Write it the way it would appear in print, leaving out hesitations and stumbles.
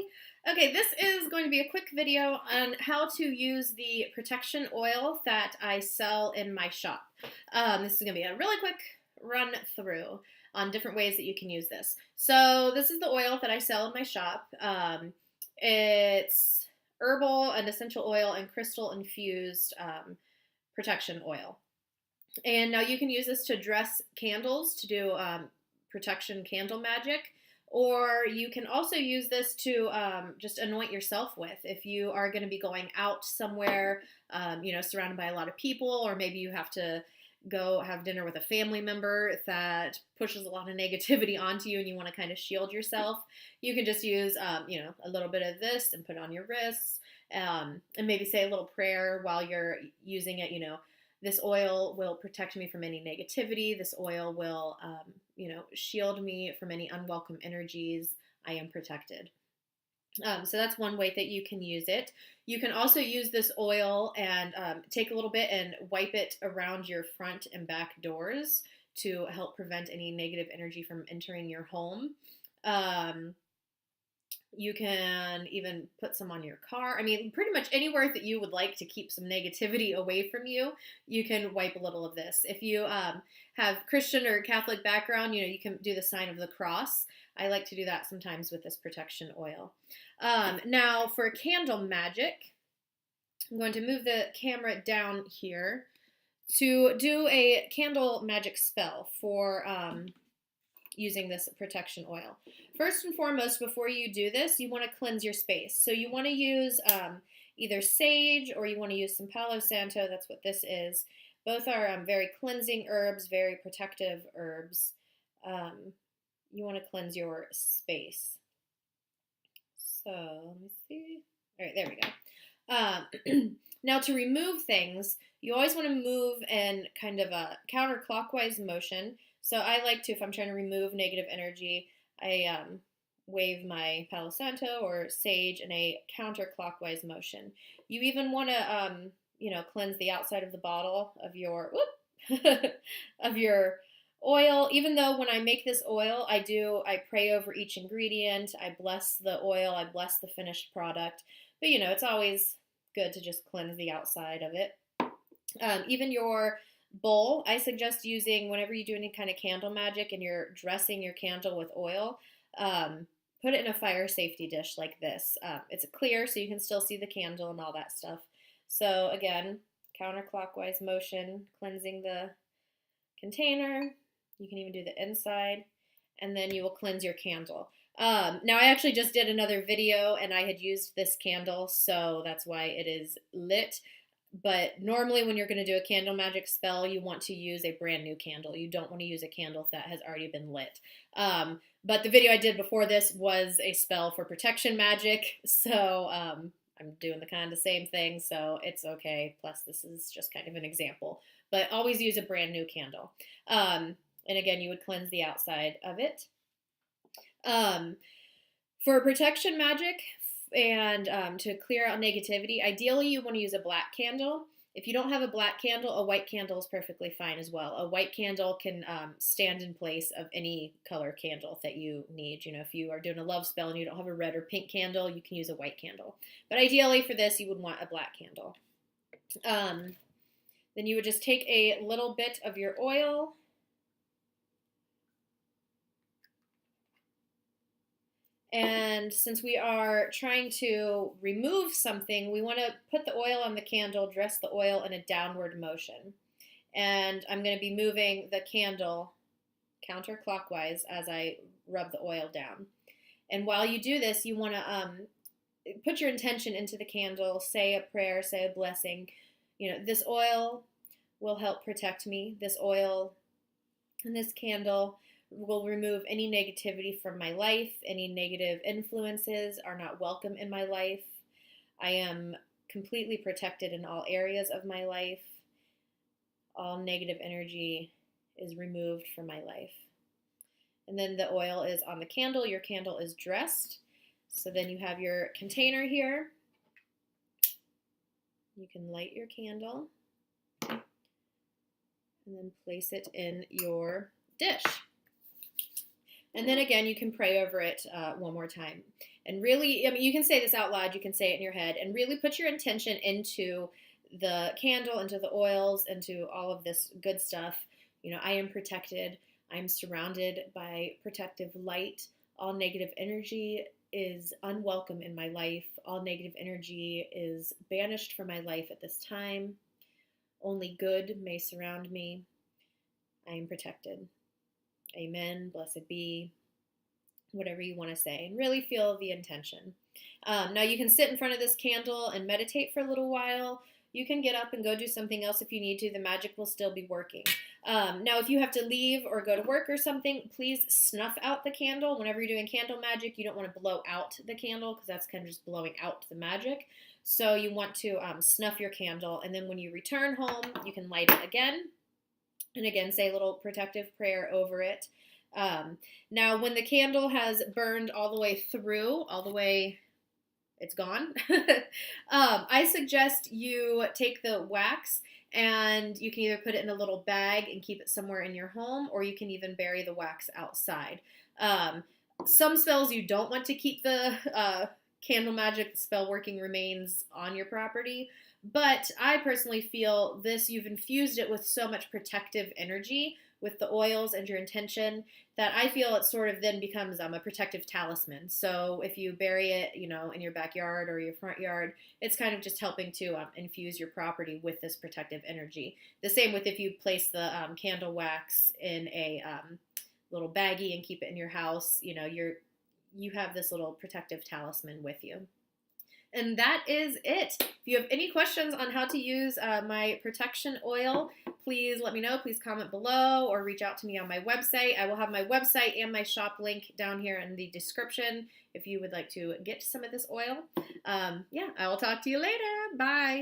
Hi. Okay, this is going to be a quick video on how to use the protection oil that I sell in my shop. This is going to be a really quick run through on different ways that you can use this. So this is the oil that I sell in my shop. It's herbal and essential oil and crystal infused protection oil. And now you can use this to dress candles to do protection candle magic. Or you can also use this to just anoint yourself with. If you are going to be going out somewhere, surrounded by a lot of people, or maybe you have to go have dinner with a family member that pushes a lot of negativity onto you and you want to kind of shield yourself, you can just use, a little bit of this and put it on your wrists and maybe say a little prayer while you're using it, this oil will protect me from any negativity. This oil will, shield me from any unwelcome energies. I am protected. So that's one way that you can use it. You can also use this oil and take a little bit and wipe it around your front and back doors to help prevent any negative energy from entering your home. You can even put some on your car. I mean, pretty much anywhere that you would like to keep some negativity away from you, you can wipe a little of this. If you have Christian or Catholic background, you can do the sign of the cross. I like to do that sometimes with this protection oil. Now, for candle magic, I'm going to move the camera down here to do a candle magic spell for using this protection oil. First and foremost, before you do this, you want to cleanse your space. So you want to use either sage or you want to use some Palo Santo. That's what this is. Both are very cleansing herbs, very protective herbs. You want to cleanse your space. So let me see. All right, there we go. Now to remove things, you always want to move in kind of a counterclockwise motion. So I like to, if I'm trying to remove negative energy, I wave my Palo Santo or sage in a counterclockwise motion. You even want to, cleanse the outside of the bottle of your of your oil. Even though when I make this oil, I pray over each ingredient. I bless the oil. I bless the finished product. But it's always good to just cleanse the outside of it. Even your bowl, I suggest using whenever you do any kind of candle magic and you're dressing your candle with oil, put it in a fire safety dish like this. It's clear so you can still see the candle and all that stuff. So again, counterclockwise motion, cleansing the container. You can even do the inside, and then you will cleanse your candle. Now I actually just did another video and I had used this candle, so that's why it is lit. But normally when you're going to do a candle magic spell, you want to use a brand new candle. You don't want to use a candle that has already been lit. But the video I did before this was a spell for protection magic, so I'm doing the kind of same thing, so it's okay. Plus this is just kind of an example. But always use a brand new candle. And again, you would cleanse the outside of it. For protection magic, and to clear out negativity, ideally you want to use a black candle. If you don't have a black candle, a white candle is perfectly fine as well. A white candle can stand in place of any color candle that you need. If you are doing a love spell and you don't have a red or pink candle, you can use a white candle. But ideally for this, you would want a black candle. Then you would just take a little bit of your oil, and since we are trying to remove something, we want to put the oil on the candle, dress the oil in a downward motion. And I'm going to be moving the candle counterclockwise as I rub the oil down. And while you do this, you want to put your intention into the candle, say a prayer, say a blessing. This oil will help protect me. This oil and this candle will remove any negativity from my life. Any negative influences are not welcome in my life. I am completely protected in all areas of my life. All negative energy is removed from my life. And then the oil is on the candle. Your candle is dressed. So then you have your container here. You can light your candle and then place it in your dish. And then again, you can pray over it one more time. And really, I mean, you can say this out loud, you can say it in your head, and really put your intention into the candle, into the oils, into all of this good stuff. I am protected. I'm surrounded by protective light. All negative energy is unwelcome in my life. All negative energy is banished from my life at this time. Only good may surround me. I am protected. Amen. Blessed be. Whatever you want to say, and really feel the intention. Now you can sit in front of this candle and meditate for a little while. You can get up and go do something else if you need to. The magic will still be working. Now, if you have to leave or go to work or something, please snuff out the candle. Whenever you're doing candle magic, you don't want to blow out the candle because that's kind of just blowing out the magic. So you want to snuff your candle, and then when you return home, you can light it again. And again, say a little protective prayer over it. Now, when the candle has burned all the way through, it's gone, I suggest you take the wax and you can either put it in a little bag and keep it somewhere in your home, or you can even bury the wax outside. Some spells you don't want to keep the candle magic spell working remains on your property. But I personally feel this, you've infused it with so much protective energy with the oils and your intention that I feel it sort of then becomes a protective talisman. So if you bury it, in your backyard or your front yard, it's kind of just helping to infuse your property with this protective energy. The same with if you place the candle wax in a little baggie and keep it in your house, you have this little protective talisman with you. And that is it. If you have any questions on how to use my protection oil, please let me know. Please comment below or reach out to me on my website. I will have my website and my shop link down here in the description if you would like to get some of this oil. I will talk to you later. Bye.